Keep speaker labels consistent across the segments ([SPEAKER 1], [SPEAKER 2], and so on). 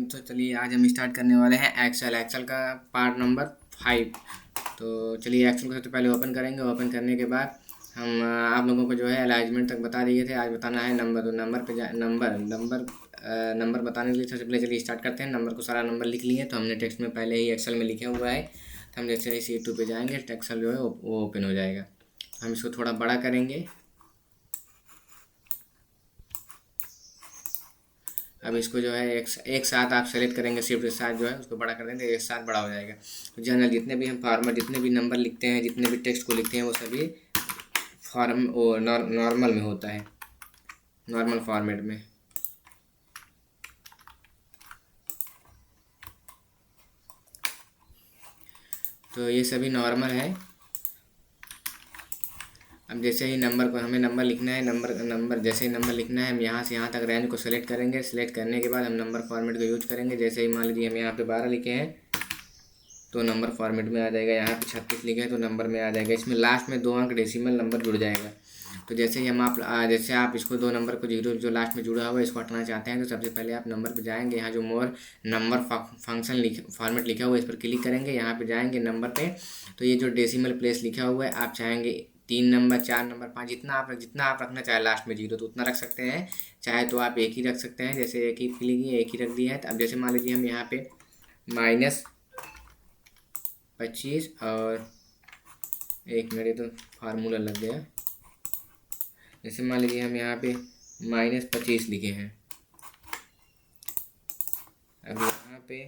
[SPEAKER 1] तो चलिए आज हम स्टार्ट करने वाले हैं एक्सेल का पार्ट नंबर 5। तो चलिए एक्सेल को सबसे पहले ओपन करेंगे। ओपन करने के बाद हम आप लोगों को जो है अलाइजमेंट तक बता दिए थे। आज बताना है नंबर। तो नंबर पे नंबर बताने के लिए सबसे पहले चलिए स्टार्ट करते हैं। नंबर को सारा नंबर लिख लिए तो हमने टेक्स्ट में पहले ही एक्सेल में लिखे हुआ है। तो हम जैसे ही शीट 2 पे जाएंगे एक्सेल जो है वो ओपन हो जाएगा। हम इसको थोड़ा बड़ा करेंगे। अब इसको जो है एक साथ आप सेलेक्ट करेंगे, शिफ्ट के साथ जो है उसको बड़ा कर देंगे, एक साथ बड़ा हो जाएगा। तो जनरल जितने भी हम फार्मर जितने भी नंबर लिखते हैं, जितने भी टेक्स्ट को लिखते हैं, वो सभी फॉर्म वो नॉर्मल में होता है, नॉर्मल फॉर्मेट में। तो ये सभी नॉर्मल है। अब जैसे ही नंबर को हमें नंबर लिखना है, नंबर जैसे ही नंबर लिखना है हम यहाँ से यहाँ तक रेंज को सेलेक्ट करेंगे। सेलेक्ट करने के बाद हम नंबर फॉर्मेट को यूज करेंगे। जैसे ही मान लीजिए हम यहाँ पे 12 लिखे हैं तो नंबर फॉर्मेट में आ जाएगा। यहाँ पे 36 लिखे हैं तो नंबर में आ जाएगा। इसमें लास्ट में 2 अंक डेसिमल नंबर जुड़ जाएगा। तो जैसे ही जैसे आप इसको 2 नंबर को 0 जो लास्ट में जुड़ा हुआ है इसको हटाना चाहते हैं तो सबसे पहले आप नंबर पे जाएंगे। यहाँ जो मोर नंबर फंक्शन फॉर्मेट लिखा हुआ है इस पर क्लिक करेंगे। यहाँ पे जाएंगे नंबर पे, तो ये जो डेसिमल प्लेस लिखा हुआ है आप चाहेंगे 3 नंबर, 4 नंबर, 5, जितना आप रखना चाहे लास्ट में 0 तो उतना रख सकते हैं। चाहे तो आप एक ही रख सकते हैं। जैसे एक ही क्लिक किए, एक ही रख दिया है। तो अब जैसे मान लीजिए हम यहाँ पे -25 और एक मेरे तो फार्मूला लग गया। जैसे मान लीजिए हम यहाँ पे -25 लिखे हैं। अब यहाँ पे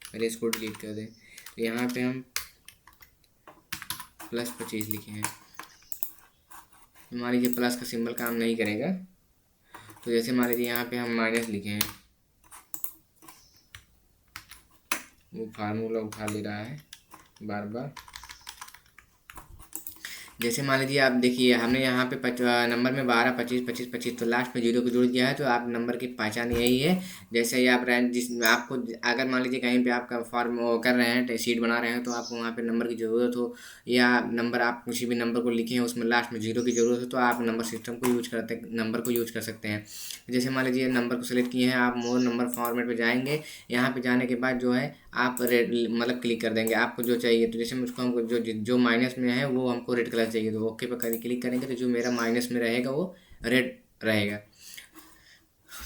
[SPEAKER 1] पहले इसको डिलीट कर दें तो यहाँ पे हम +25 लिखे हैं। मान लीजिए प्लस का सिंबल काम नहीं करेगा तो जैसे मान लीजिए यहाँ पे हम माइनस लिखे हैं, वो फार्मूला उठा ले रहा है बार बार। जैसे मान लीजिए आप देखिए हमने यहाँ पे नंबर में 12, 25, 25, 25 तो लास्ट में 0 को जोड़ दिया है। तो आप नंबर की पहचान यही है। जैसे ही आप रैंक जिस आपको अगर मान लीजिए कहीं पे आपका फॉर्म कर रहे हैं, शीट बना रहे हैं, तो आपको वहाँ पे नंबर की ज़रूरत हो या नंबर आप किसी भी नंबर को लिखे हैं उसमें लास्ट में 0 की ज़रूरत हो तो आप नंबर सिस्टम को नंबर को यूज कर सकते हैं। जैसे मान लीजिए नंबर को सेलेक्ट किए हैं, आप मोर नंबर फॉर्मेट पर जाएंगे। यहाँ पर जाने के बाद जो है आप रेड मतलब क्लिक कर देंगे आपको जो चाहिए। तो जैसे मुझको हमको जो माइनस में है वो हमको रेड कलर चाहिए तो ओके पर क्लिक करेंगे तो जो मेरा माइनस में रहेगा वो रेड रहेगा।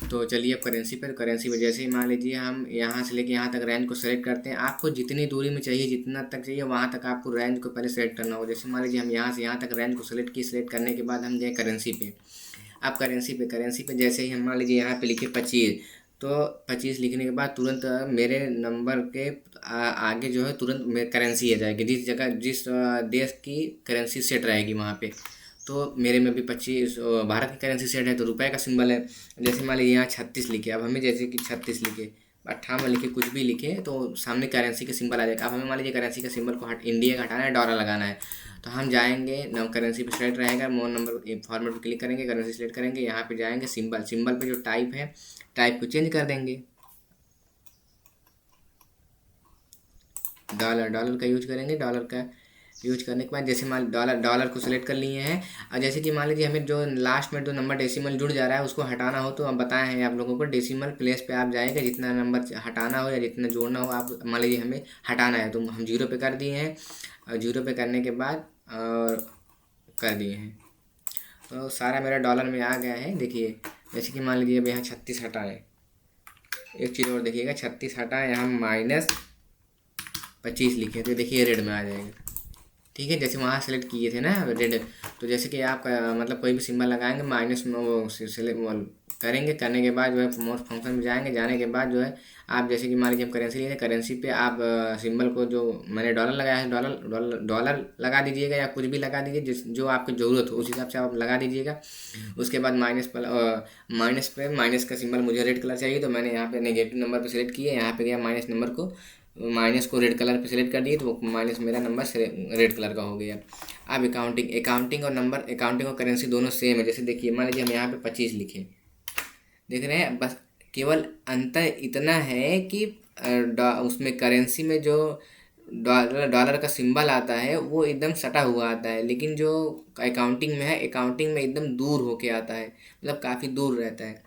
[SPEAKER 1] तो चलिए अब करेंसी पर जैसे ही मान लीजिए हम यहाँ से लेके यहाँ तक रेंज को सेलेक्ट करते हैं। आपको जितनी दूरी में चाहिए, जितना तक चाहिए वहाँ तक आपको रेंज को पहले सेलेक्ट करना होगा। जैसे मान लीजिए हम यहाँ से यहाँ तक रेंज को सेलेक्ट करने के बाद हम गए करेंसी पे। अब करेंसी पे जैसे ही हम मान लीजिए यहाँ पे लिखे 25 तो 25 लिखने के बाद तुरंत मेरे नंबर के आगे जो है तुरंत करेंसी आ जाएगी। जिस देश की करेंसी सेट रहेगी वहाँ पे। तो मेरे में भी 25 भारत की करेंसी सेट है तो रुपए का सिंबल है। जैसे मान लीजिए यहाँ 36 लिखे, अब हमें जैसे कि 36 लिखे, 58 लिखे, कुछ भी लिखे तो सामने करेंसी का सिंबल आ जाएगा। अब हमें मान लीजिए करेंसी का सिंबल को इंडिया का हटाना है, डॉलर लगाना है। तो हम जाएंगे करेंसी पे सेलेक्ट रहेगा, मोर नंबर फॉर्मेट पर क्लिक करेंगे, करेंसी सेलेक्ट करेंगे, यहाँ पे जाएंगे सिंबल पे जो टाइप है टाइप को चेंज कर देंगे। डॉलर का यूज करेंगे। डॉलर का यूज करने के बाद जैसे मान डॉलर को सिलेक्ट कर लिए हैं। और जैसे कि मान लीजिए हमें जो लास्ट में जो नंबर डेसिमल जुड़ जा रहा है उसको हटाना हो तो हम बताए हैं आप लोगों को डेसिमल प्लेस पे आप जाएंगे, जितना नंबर हटाना हो या जितना जोड़ना हो आप मान लीजिए हमें हटाना है तो हम 0 पे कर दिए हैं। और 0 पे करने के बाद और कर दिए हैं तो सारा मेरा डॉलर में आ गया है। देखिए जैसे कि मान लीजिए अब यहाँ 36 हटाए, एक चीज़ और देखिएगा, 36 हटाए, यहाँ -25 लिखे तो देखिए रेड में आ जाएगा। ठीक है, जैसे वहाँ सेलेक्ट किए थे ना रेड, तो जैसे कि आप मतलब कोई भी सिंबल लगाएंगे माइनस में वो सेलेक्ट करेंगे। करने के बाद जो है मोर फंक्शन में जाएंगे। जाने के बाद जो है आप जैसे कि मान लीजिए हम करेंसी लिए थे, करेंसी पे आप सिंबल को जो मैंने डॉलर लगाया है डॉलर लगा दीजिएगा या कुछ भी लगा दीजिए जो आपकी ज़रूरत हो उस हिसाब से आप लगा दीजिएगा। उसके बाद माइनस का सिंबल मुझे रेड कलर चाहिए तो मैंने यहाँ पे नेगेटिव नंबर पे सेलेक्ट किया, यहाँ पे गया माइनस को रेड कलर पे सेलेक्ट कर दिए तो वो माइनस मेरा नंबर रेड कलर का हो गया। अब अकाउंटिंग और करेंसी दोनों सेम है। जैसे देखिए मान लीजिए हम यहाँ पे 25 लिखे, देख रहे हैं, बस केवल अंतर इतना है कि उसमें करेंसी में जो डॉलर का सिंबल आता है वो एकदम सटा हुआ आता है, लेकिन जो अकाउंटिंग में है अकाउंटिंग में एकदम दूर होके आता है, मतलब काफ़ी दूर रहता है।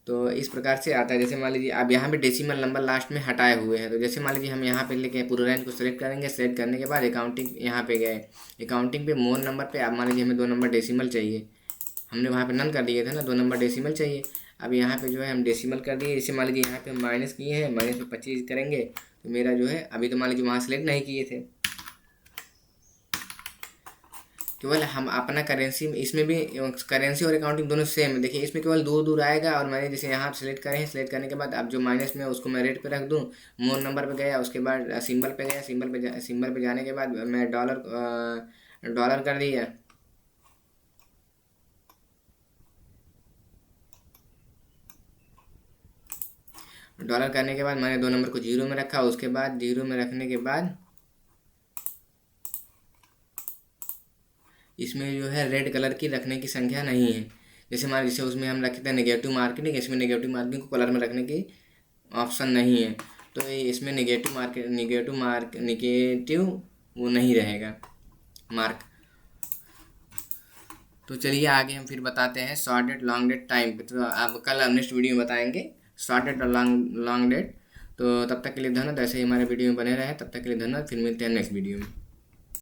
[SPEAKER 1] तो इस प्रकार से आता है। जैसे मान लीजिए अब यहाँ पे डेसिमल नंबर लास्ट में हटाए हुए हैं, तो जैसे मान लीजिए हम यहाँ पे लेके पूरे रेंज को सेलेक्ट करेंगे। सेलेक्ट करने के बाद अकाउंटिंग यहाँ पे गए, अकाउंटिंग पे मोर नंबर पे अब मान लीजिए हमें 2 नंबर डेसिमल चाहिए। हमने वहाँ पे नन कर दिए थे ना, 2 नंबर डेसिमल चाहिए। अब यहाँ पे जो है हम डेसिमल कर दिए। जैसे मान लीजिए यहाँ पे हम माइनस किए हैं, माइनस में 25 करेंगे तो मेरा जो है अभी तो मान लीजिए वहाँ सेलेक्ट नहीं किए थे, केवल हम अपना करेंसी इसमें भी करेंसी और अकाउंटिंग दोनों सेम है। देखिए इसमें केवल दूर दूर आएगा और मैंने जैसे यहाँ सेलेक्ट करे हैं, सेलेक्ट करने के बाद अब जो माइनस में उसको मैं रेट पे रख दूँ। मोर नंबर पे गया, उसके बाद सिंबल पे गया, सिंबल पे जाने के बाद मैं डॉलर कर दिया। डॉलर करने के बाद मैंने 2 नंबर को 0 में रखा। उसके बाद 0 में रखने के बाद इसमें जो है रेड कलर की रखने की संख्या नहीं है। जैसे मान जैसे उसमें हम रखे थे नेगेटिव मार्केटिंग, इसमें नेगेटिव मार्केटिंग को कलर में रखने की ऑप्शन नहीं है। तो इसमें नेगेटिव वो नहीं रहेगा मार्क। तो चलिए आगे हम फिर बताते हैं short date long date time पे। तो आप कल हम नेक्स्ट वीडियो में बताएंगे शॉर्ट डेट और लॉन्ग डेट। तो तब तक के लिए धन्यवाद। ऐसे ही हमारे वीडियो में बने रहे। तब तक के लिए धन्यवाद। फिर मिलते हैं नेक्स्ट वीडियो में।